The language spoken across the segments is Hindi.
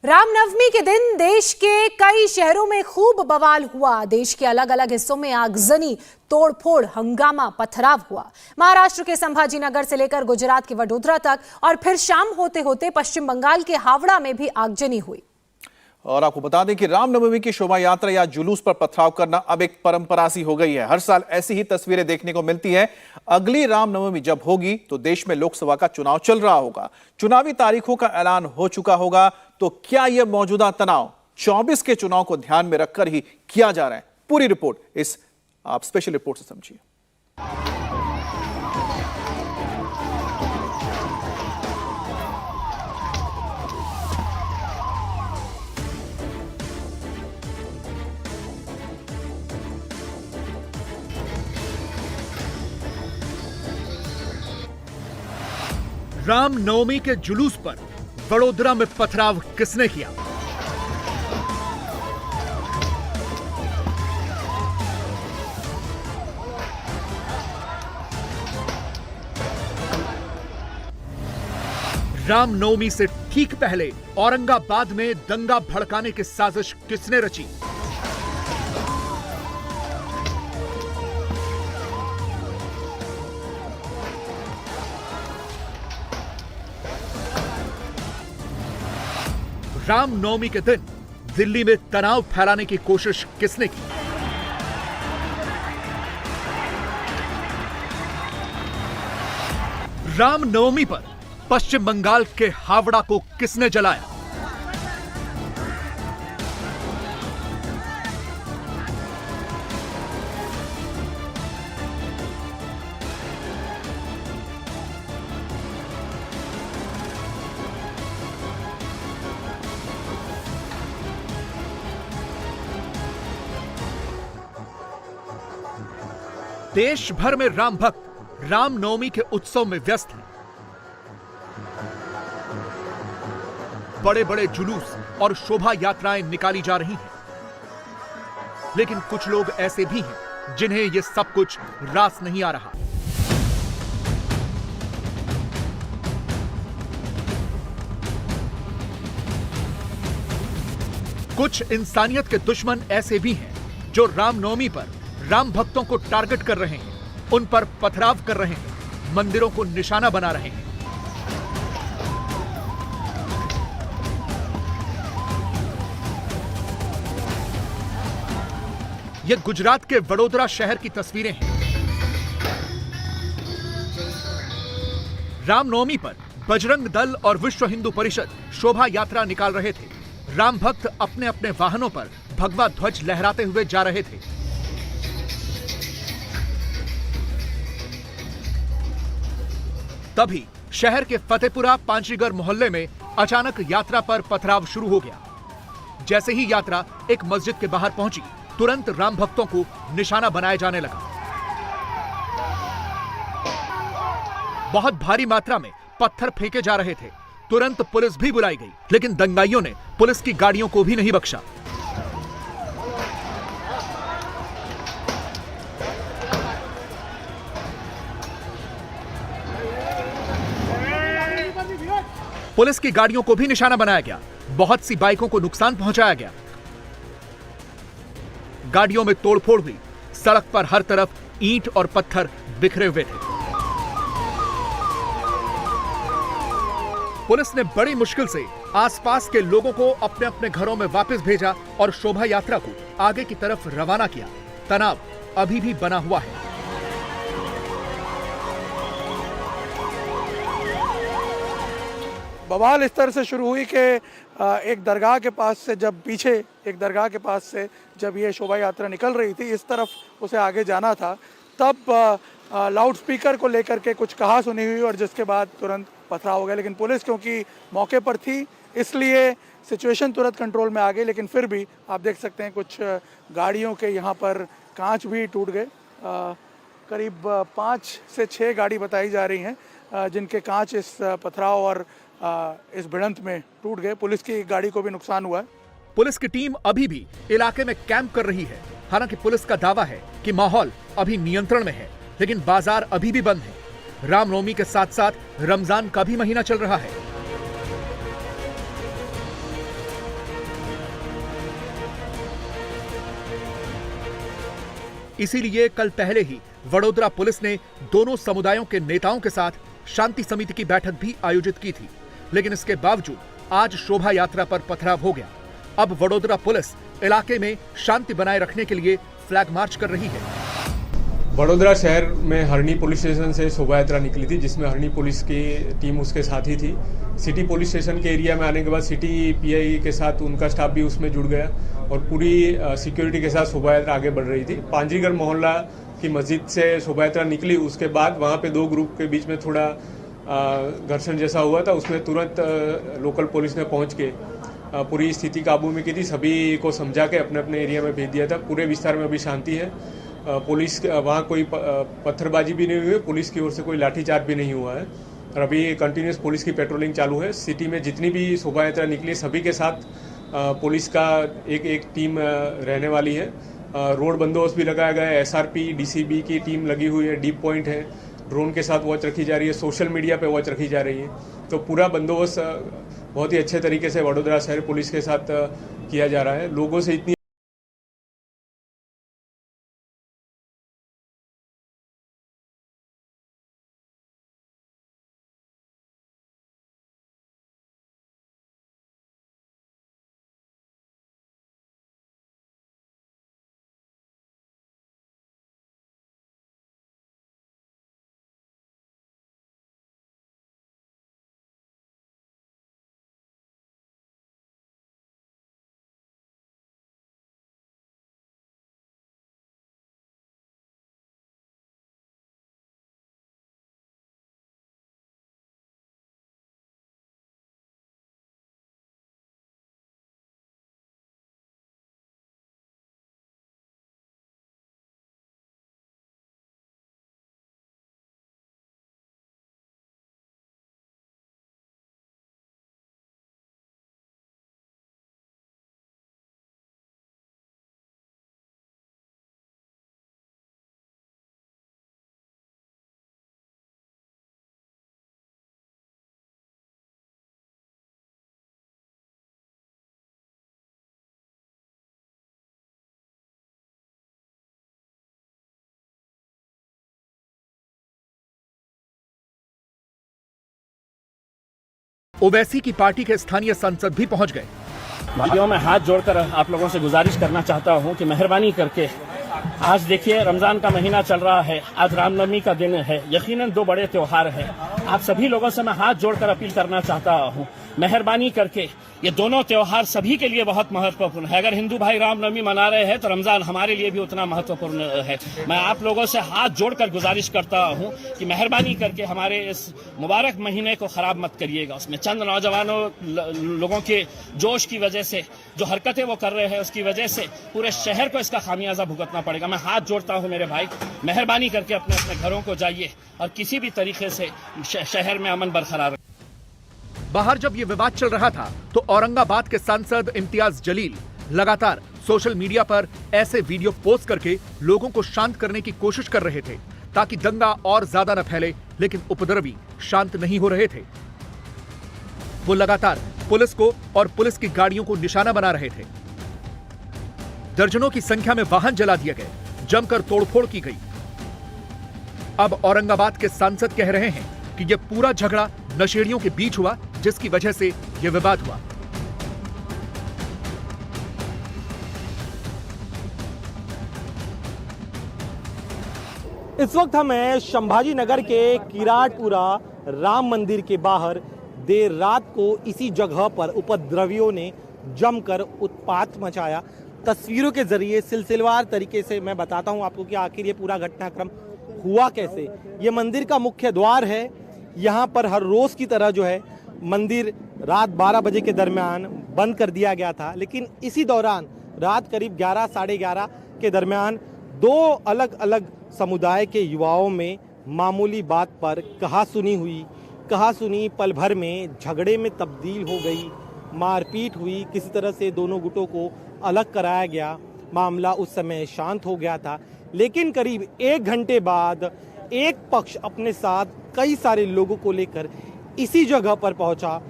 रामनवमी के दिन देश के कई शहरों में खूब बवाल हुआ। देश के अलग अलग हिस्सों में आगजनी, तोड़फोड़, हंगामा, पथराव हुआ। महाराष्ट्र के संभाजीनगर से लेकर गुजरात के वडोदरा तक और फिर शाम होते होते पश्चिम बंगाल के हावड़ा में भी आगजनी हुई। और आपको बता दें कि रामनवमी की शोभा यात्रा या जुलूस पर पथराव करना अब एक परंपरा सी हो गई है। हर साल ऐसी ही तस्वीरें देखने को मिलती हैं। अगली रामनवमी जब होगी तो देश में लोकसभा का चुनाव चल रहा होगा, चुनावी तारीखों का ऐलान हो चुका होगा। तो क्या यह मौजूदा तनाव 24 के चुनाव को ध्यान में रखकर ही किया जा रहा है? पूरी रिपोर्ट इस आप स्पेशल रिपोर्ट से समझिए। रामनवमी के जुलूस पर वडोदरा में पथराव किसने किया? रामनवमी से ठीक पहले औरंगाबाद में दंगा भड़काने की साजिश किसने रची? रामनवमी के दिन दिल्ली में तनाव फैलाने की कोशिश किसने की? रामनवमी पर पश्चिम बंगाल के हावड़ा को किसने जलाया? देश भर में राम भक्त रामनवमी के उत्सव में व्यस्त हैं। बड़े बड़े जुलूस और शोभा यात्राएं निकाली जा रही हैं, लेकिन कुछ लोग ऐसे भी हैं जिन्हें यह सब कुछ रास नहीं आ रहा। कुछ इंसानियत के दुश्मन ऐसे भी हैं जो रामनवमी पर राम भक्तों को टारगेट कर रहे हैं, उन पर पथराव कर रहे हैं, मंदिरों को निशाना बना रहे हैं। यह गुजरात के वडोदरा शहर की तस्वीरें हैं। रामनवमी पर बजरंग दल और विश्व हिंदू परिषद शोभा यात्रा निकाल रहे थे। राम भक्त अपने अपने वाहनों पर भगवा ध्वज लहराते हुए जा रहे थे। तभी शहर के फतेहपुरा पांचीगर मोहल्ले में अचानक यात्रा पर पथराव शुरू हो गया। जैसे ही यात्रा एक मस्जिद के बाहर पहुंची, तुरंत राम भक्तों को निशाना बनाया जाने लगा। बहुत भारी मात्रा में पत्थर फेंके जा रहे थे। तुरंत पुलिस भी बुलाई गई, लेकिन दंगाइयों ने पुलिस की गाड़ियों को भी नहीं बख्शा। पुलिस की गाड़ियों को भी निशाना बनाया गया। बहुत सी बाइकों को नुकसान पहुंचाया गया। गाड़ियों में तोड़फोड़ हुई। सड़क पर हर तरफ ईंट और पत्थर बिखरे हुए थे। पुलिस ने बड़ी मुश्किल से आसपास के लोगों को अपने अपने घरों में वापस भेजा और शोभा यात्रा को आगे की तरफ रवाना किया। तनाव अभी भी बना हुआ है। बवाल इस तरह से शुरू हुई कि एक दरगाह के पास से जब पीछे एक दरगाह के पास से जब ये शोभा यात्रा निकल रही थी, इस तरफ उसे आगे जाना था, तब लाउड स्पीकर को लेकर के कुछ कहा सुनी हुई और जिसके बाद तुरंत पथराव हो गया। लेकिन पुलिस क्योंकि मौके पर थी, इसलिए सिचुएशन तुरंत कंट्रोल में आ गई। लेकिन फिर भी आप देख सकते हैं कुछ गाड़ियों के यहाँ पर कांच भी टूट गए। करीब 5 से 6 गाड़ी बताई जा रही हैं जिनके कांच इस पथराव और इस भिड़ंत में टूट गए। पुलिस की गाड़ी को भी नुकसान हुआ है। पुलिस की टीम अभी भी इलाके में कैंप कर रही है। हालांकि पुलिस का दावा है कि माहौल अभी नियंत्रण में है, लेकिन बाजार अभी भी बंद है। रामनवमी के साथ साथ रमजान का भी महीना चल रहा है। इसीलिए कल पहले ही वडोदरा पुलिस ने दोनों समुदायों के नेताओं के साथ शांति समिति की बैठक भी आयोजित की थी, लेकिन इसके बावजूद आज शोभा यात्रा पर पथराव हो गया। अब वडोदरा पुलिस इलाके में शांति बनाए रखने के लिए फ्लैग मार्च कर रही है। वडोदरा शहर में हरणी पुलिस स्टेशन से शोभा यात्रा निकली थी, जिसमें हरणी पुलिस की टीम उसके साथ ही थी। सिटी पुलिस स्टेशन के एरिया में आने के बाद सिटी पीआई के साथ उनका स्टाफ भी उसमें जुड़ गया और पूरी सिक्योरिटी के साथ शोभा यात्रा आगे बढ़ रही थी। पांजीगढ़ मोहल्ला की मस्जिद से शोभा यात्रा निकली, उसके बाद वहाँ पे दो ग्रुप के बीच में थोड़ा घर्षण जैसा हुआ था। उसमें तुरंत लोकल पुलिस ने पहुँच के पूरी स्थिति काबू में की थी, सभी को समझा के अपने अपने एरिया में भेज दिया था। पूरे विस्तार में अभी शांति है। पुलिस वहाँ कोई पत्थरबाजी भी नहीं हुई है, पुलिस की ओर से कोई लाठीचार्ज भी नहीं हुआ है और अभी कंटिन्यूस पुलिस की पेट्रोलिंग चालू है। सिटी में जितनी भी शोभा यात्रा निकली सभी के साथ पुलिस का एक टीम रहने वाली है। रोड बंदोबस्त भी लगाया गया है, एसआरपी डीसीबी की टीम लगी हुई है, डीप पॉइंट है, ड्रोन के साथ वॉच रखी जा रही है, सोशल मीडिया पे वॉच रखी जा रही है। तो पूरा बंदोबस्त बहुत ही अच्छे तरीके से वडोदरा शहर पुलिस के साथ किया जा रहा है। लोगों से इतनी ओवैसी की पार्टी के स्थानीय सांसद भी पहुंच गए। भाइयों, मैं हाथ जोड़कर आप लोगों से गुजारिश करना चाहता हूं कि मेहरबानी करके आज देखिए रमजान का महीना चल रहा है, आज रामनवमी का दिन है, यकीनन दो बड़े त्योहार हैं। आप सभी लोगों से मैं हाथ जोड़कर अपील करना चाहता हूं, मेहरबानी करके ये दोनों त्योहार सभी के लिए बहुत महत्वपूर्ण है। अगर हिंदू भाई रामनवमी मना रहे हैं तो रमजान हमारे लिए भी उतना महत्वपूर्ण है। मैं आप लोगों से हाथ जोड़कर गुजारिश करता हूं कि मेहरबानी करके हमारे इस मुबारक महीने को खराब मत करिएगा। उसमें चंद नौजवानों लोगों के जोश की वजह से जो हरकतें वो कर रहे हैं उसकी वजह से पूरे शहर को इसका खामियाजा भुगतना पड़ेगा। मैं हाथ जोड़ता हूं मेरे भाई, मेहरबानी करके अपने अपने घरों को जाइए और किसी भी तरीके से शहर में अमन बरकरार रखें। बाहर जब ये विवाद चल रहा था तो औरंगाबाद के सांसद इम्तियाज जलील लगातार सोशल मीडिया पर ऐसे वीडियो पोस्ट करके लोगों को शांत करने की कोशिश कर रहे थे ताकि दंगा और ज्यादा न फैले, लेकिन उपद्रवी शांत नहीं हो रहे थे। वो लगातार पुलिस को और पुलिस की गाड़ियों को निशाना बना रहे थे। दर्जनों की संख्या में वाहन जला दिए गए, जमकर तोड़फोड़ की गई। अब औरंगाबाद के सांसद कह रहे हैं कि यह पूरा झगड़ा नशेड़ियों के बीच हुआ, जिसकी वजह से यह विवाद हुआ। इस वक्त हमें संभाजी नगर के किराटपुरा राम मंदिर के बाहर देर रात को इसी जगह पर उपद्रवियों ने जमकर उत्पात मचाया। तस्वीरों के जरिए सिलसिलेवार तरीके से मैं बताता हूं आपको कि आखिर ये पूरा घटनाक्रम हुआ कैसे। ये मंदिर का मुख्य द्वार है। यहाँ पर हर रोज की तरह जो है मंदिर रात 12 बजे के दरमियान बंद कर दिया गया था, लेकिन इसी दौरान रात करीब 11 साढ़े 11 के दरमियान दो अलग अलग समुदाय के युवाओं में मामूली बात पर कहासुनी हुई। कहासुनी पल भर में झगड़े में तब्दील हो गई, मारपीट हुई, किसी तरह से दोनों गुटों को अलग कराया गया। मामला उस समय शांत हो गया था, लेकिन करीब 1 घंटे बाद एक पक्ष अपने साथ कई सारे लोगों को लेकर इसी जगह पर पहुंचा।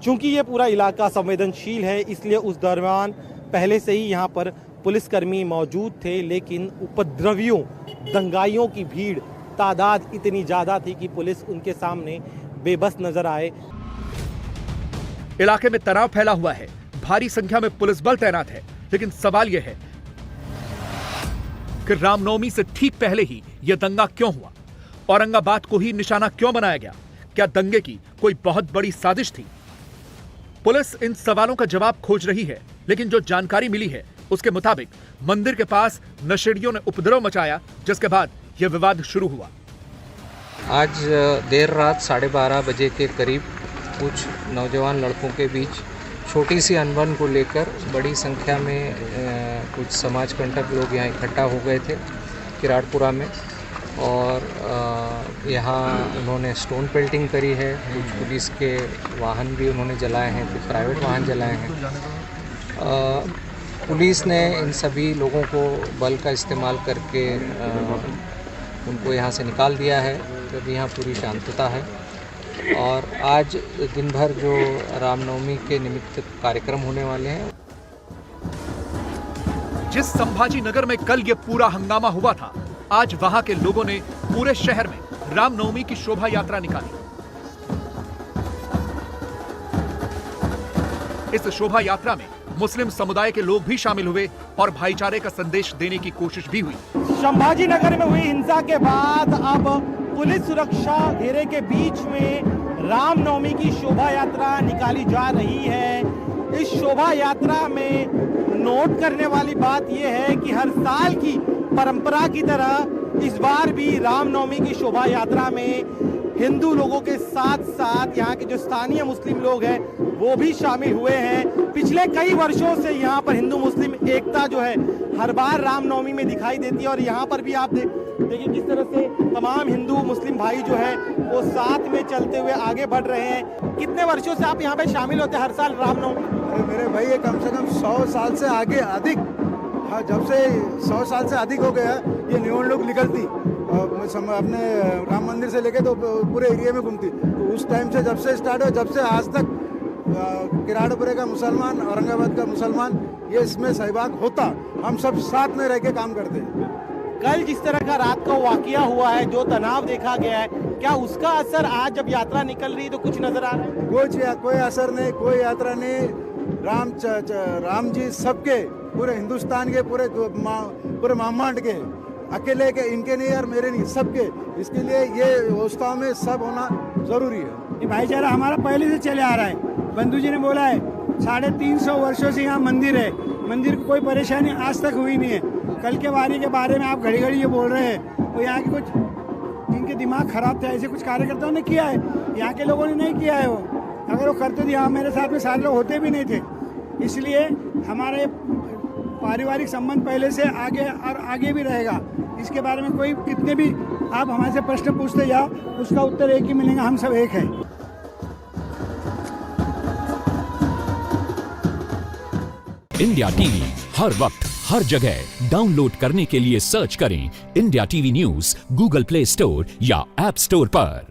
चूंकि ये पूरा इलाका संवेदनशील है, इसलिए उस दरमियान पहले से ही यहाँ पर पुलिसकर्मी मौजूद थे, लेकिन उपद्रवियों, दंगाइयों की भीड़, तादाद इतनी ज़्यादा थी कि पुलिस उनके सामने बेबस नजर आए। इलाके में तनाव फैला हुआ है, भारी संख्या में पुलिस बल तैनात है, लेकिन सवाल यह है कि रामनवमी से ठीक पहले ही यह दंगा क्यों हुआ? औरंगाबाद को ही निशाना क्यों बनाया गया? क्या दंगे की कोई बहुत बड़ी साजिश थी? पुलिस इन सवालों का जवाब खोज रही है, लेकिन जो जानकारी मिली है उसके मुताबिक मंदिर के पास नशेड़ियों ने उपद्रव मचाया, जिसके बाद यह विवाद शुरू हुआ। आज देर रात 12:30 बजे के करीब कुछ नौजवान लड़कों के बीच छोटी सी अनबन को लेकर बड़ी संख्या में कुछ समाज कंटक लोग यहाँ इकट्ठा हो गए थे किराड़पुरा में, और यहाँ उन्होंने स्टोन पेल्टिंग करी है। कुछ पुलिस के वाहन भी उन्होंने जलाए हैं, कुछ प्राइवेट वाहन जलाए हैं। पुलिस ने इन सभी लोगों को बल का इस्तेमाल करके उनको यहाँ से निकाल दिया है। जब यहाँ पूरी शांतता है, और आज दिन भर जो रामनवमी के निमित्त कार्यक्रम होने वाले हैं। जिस संभाजी नगर में कल ये पूरा हंगामा हुआ था, आज वहां के लोगों ने पूरे शहर में रामनवमी की शोभा यात्रा निकाली। इस शोभा यात्रा में मुस्लिम समुदाय के लोग भी शामिल हुए और भाईचारे का संदेश देने की कोशिश भी हुई। संभाजी नगर में हुई हिंसा के बाद अब पुलिस सुरक्षा घेरे के बीच में रामनवमी की शोभा यात्रा निकाली जा रही है। इस शोभा यात्रा में नोट करने वाली बात यह है कि हर साल की परंपरा की तरह इस बार भी रामनवमी की शोभा यात्रा में हिंदू लोगों के साथ साथ यहाँ के जो स्थानीय मुस्लिम लोग हैं वो भी शामिल हुए हैं। पिछले कई वर्षों से यहाँ पर हिंदू मुस्लिम एकता जो है हर बार रामनवमी में दिखाई देती है, और यहाँ पर भी आप देखिए किस तरह से तमाम हिंदू मुस्लिम भाई जो है वो साथ में चलते हुए आगे बढ़ रहे हैं। कितने वर्षों से आप यहाँ पे शामिल होते हैं हर साल रामनवमी? मेरे भाई ये कम से कम 100 साल से आगे अधिक, हाँ, जब से 100 साल से अधिक हो गया ये निवडणूक निकलती अपने राम मंदिर से लेके तो पूरे एरिया में घूमती। तो उस टाइम से जब से स्टार्ट हुआ, जब से आज तक किराड़पुरे का मुसलमान, औरंगाबाद का मुसलमान ये इसमें सहभाग होता, हम सब साथ में रह के काम करते हैं। कल जिस तरह का रात का वाकया हुआ है, जो तनाव देखा गया है, क्या उसका असर आज जब यात्रा निकल रही है तो कुछ नजर आ रहा है? कोई असर नहीं, कोई यात्रा नहीं। राम जी सबके, पूरे हिंदुस्तान के, पूरे ब्रह्मांड के, अकेले के, इनके नहीं और मेरे नहीं, सबके। इसके लिए ये व्यवस्था में सब होना जरूरी है। ये भाईचारा हमारा पहले से चले आ रहा है। बंधु जी ने बोला है 350 वर्षों से यहाँ मंदिर है, मंदिर को कोई परेशानी आज तक हुई नहीं है। कल के वारी के बारे में आप घड़ी घड़ी ये बोल रहे हैं, तो यहाँ के कुछ जिनके दिमाग खराब थे ऐसे कुछ कार्यकर्ताओं ने किया है, यहाँ के लोगों ने नहीं किया है। वो अगर वो करते तो यहाँ मेरे साथ में सारे लोग होते भी नहीं थे। इसलिए हमारे पारिवारिक संबंध पहले से आगे और आगे भी रहेगा। इसके बारे में कोई कितने भी आप हमारे से प्रश्न पूछते जाओ, उसका उत्तर एक ही मिलेगा, हम सब एक हैं। इंडिया टीवी हर वक्त हर जगह डाउनलोड करने के लिए सर्च करें India TV news Google play store या ऐप स्टोर पर।